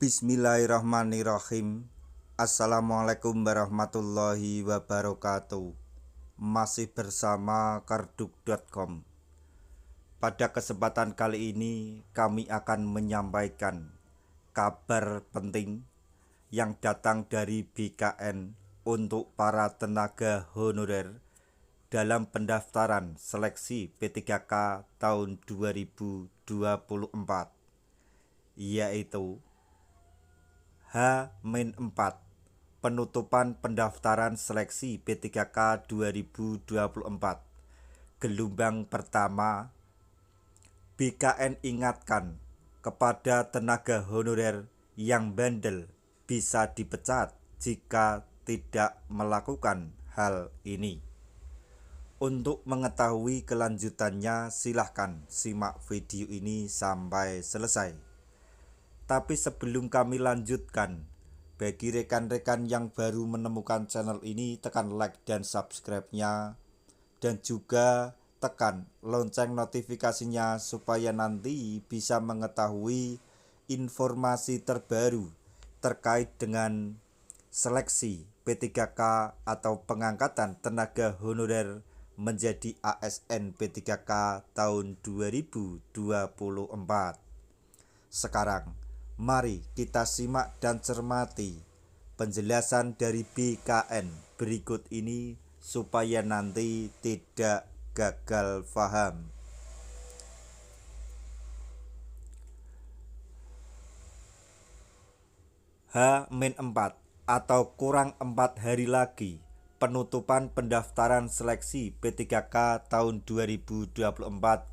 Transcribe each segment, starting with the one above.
Bismillahirrahmanirrahim. Assalamualaikum warahmatullahi wabarakatuh. Masih bersama karduk.com. Pada kesempatan kali ini kami akan menyampaikan kabar penting yang datang dari BKN untuk para tenaga honorer dalam pendaftaran seleksi P3K tahun 2024, yaitu H-4 penutupan pendaftaran seleksi P3K 2024 gelombang pertama. BKN ingatkan kepada tenaga honorer yang bandel bisa dipecat jika tidak melakukan hal ini. Untuk mengetahui kelanjutannya silahkan simak video ini sampai selesai. Tapi sebelum kami lanjutkan, bagi rekan-rekan yang baru menemukan channel ini, tekan like dan subscribe-nya, dan juga tekan lonceng notifikasinya supaya nanti bisa mengetahui informasi terbaru terkait dengan seleksi P3K atau pengangkatan tenaga honorer menjadi ASN P3K tahun 2024. Sekarang mari kita simak dan cermati penjelasan dari BKN berikut ini supaya nanti tidak gagal paham. H-4 atau kurang 4 hari lagi penutupan pendaftaran seleksi P3K tahun 2024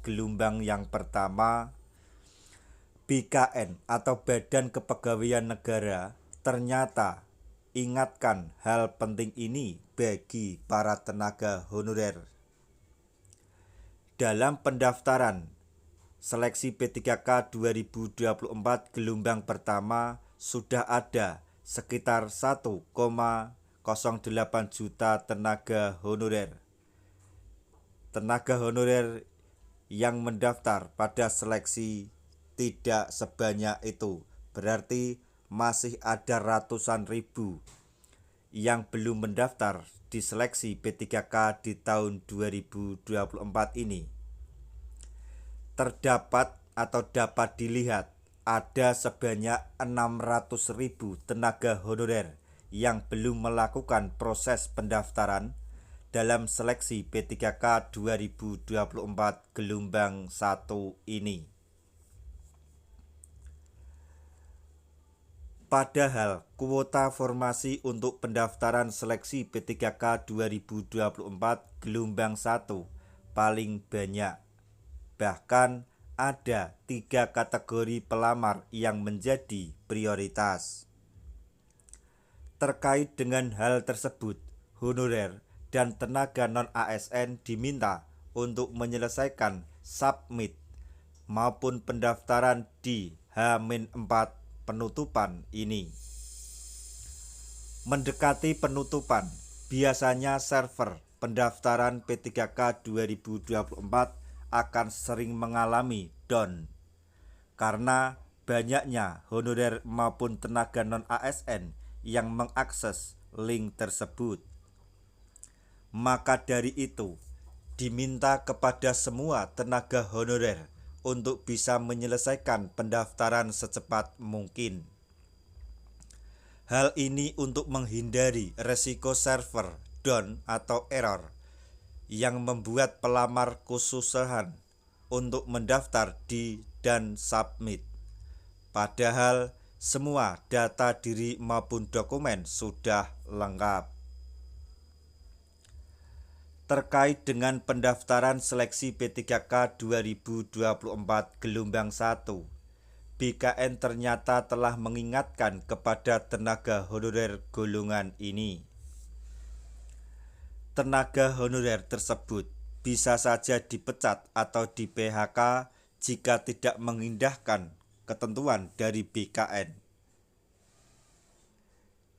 gelombang yang pertama. BKN atau Badan Kepegawaian Negara ternyata ingatkan hal penting ini bagi para tenaga honorer. Dalam pendaftaran seleksi P3K 2024 gelombang pertama sudah ada sekitar 1,08 juta tenaga honorer. Tenaga honorer yang mendaftar pada seleksi tidak sebanyak itu, berarti masih ada ratusan ribu yang belum mendaftar di seleksi P3K di tahun 2024 ini. Terdapat atau dapat dilihat ada sebanyak 600.000 tenaga honorer yang belum melakukan proses pendaftaran dalam seleksi P3K 2024 gelombang 1 ini. Padahal kuota formasi untuk pendaftaran seleksi P3K 2024 gelombang 1 paling banyak. Bahkan ada 3 kategori pelamar yang menjadi prioritas. Terkait dengan hal tersebut, honorer dan tenaga non-ASN diminta untuk menyelesaikan submit maupun pendaftaran di H-4 penutupan ini. Mendekati penutupan, biasanya server pendaftaran P3K 2024 akan sering mengalami down karena banyaknya honorer maupun tenaga non-ASN yang mengakses link tersebut. Maka dari itu, diminta kepada semua tenaga honorer untuk bisa menyelesaikan pendaftaran secepat mungkin. Hal ini untuk menghindari resiko server down atau error yang membuat pelamar kesusahan untuk mendaftar di dan submit. Padahal semua data diri maupun dokumen sudah lengkap. Terkait dengan pendaftaran seleksi P3K 2024 gelombang 1, BKN ternyata telah mengingatkan kepada tenaga honorer golongan ini. Tenaga honorer tersebut bisa saja dipecat atau di PHK jika tidak mengindahkan ketentuan dari BKN.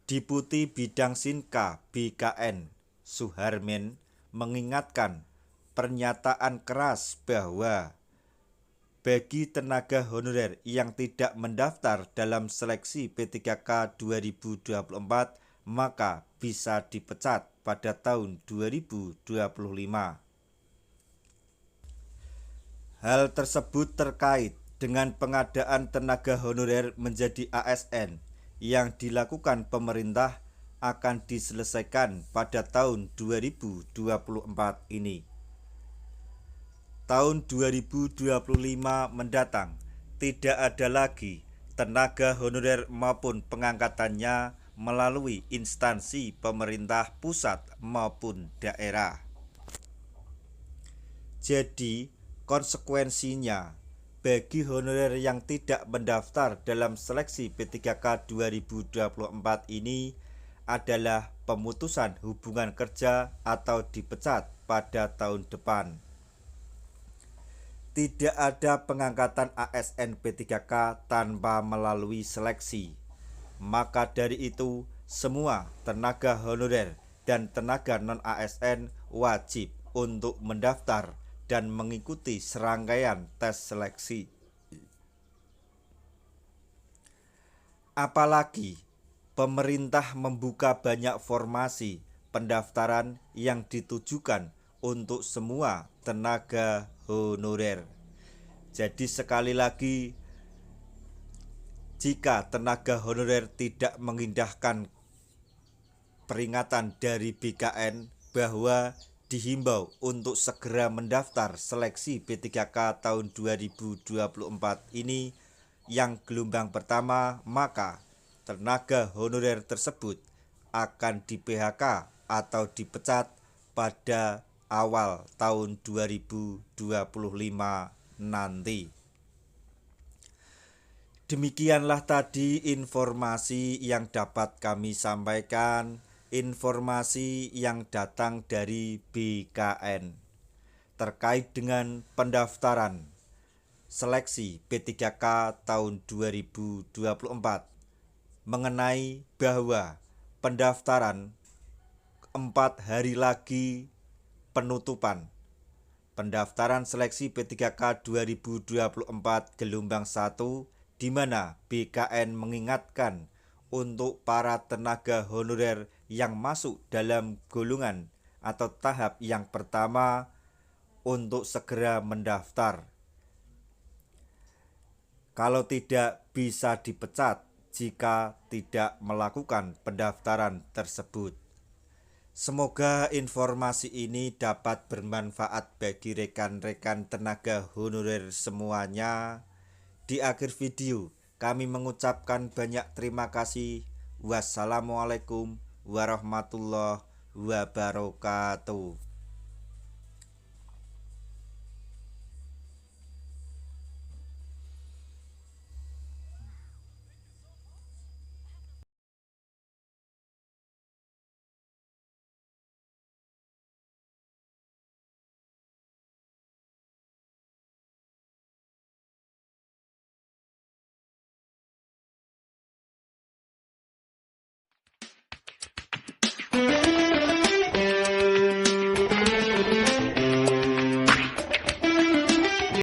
Deputi Bidang Sinka BKN Suharmin mengingatkan pernyataan keras bahwa Bagi tenaga honorer yang tidak mendaftar dalam seleksi P3K 2024, maka bisa dipecat pada tahun 2025. Hal tersebut terkait dengan pengadaan tenaga honorer menjadi ASN yang dilakukan pemerintah akan diselesaikan pada tahun 2024 ini. Tahun 2025 mendatang tidak ada lagi tenaga honorer maupun pengangkatannya melalui instansi pemerintah pusat maupun daerah. Jadi, konsekuensinya bagi honorer yang tidak mendaftar dalam seleksi P3K 2024 ini adalah pemutusan hubungan kerja atau dipecat pada tahun depan. Tidak ada pengangkatan ASN P3K tanpa melalui seleksi. Maka dari itu, semua tenaga honorer dan tenaga non-ASN wajib untuk mendaftar dan mengikuti serangkaian tes seleksi. Apalagi pemerintah membuka banyak formasi pendaftaran yang ditujukan untuk semua tenaga honorer. Jadi sekali lagi, jika tenaga honorer tidak mengindahkan peringatan dari BKN bahwa dihimbau untuk segera mendaftar seleksi P3K tahun 2024 ini yang gelombang pertama, maka tenaga honorer tersebut akan di-PHK atau dipecat pada awal tahun 2025 nanti. Demikianlah tadi informasi yang dapat kami sampaikan, informasi yang datang dari BKN terkait dengan pendaftaran seleksi P3K tahun 2024 mengenai bahwa pendaftaran 4 hari lagi penutupan. Pendaftaran seleksi P3K 2024 gelombang 1 di mana BKN mengingatkan untuk para tenaga honorer yang masuk dalam golongan atau tahap yang pertama untuk segera mendaftar. Kalau tidak, bisa dipecat jika tidak melakukan pendaftaran tersebut. Semoga informasi ini dapat bermanfaat bagi rekan-rekan tenaga honorer semuanya. Di akhir video, kami mengucapkan banyak terima kasih. Wassalamualaikum warahmatullahi wabarakatuh.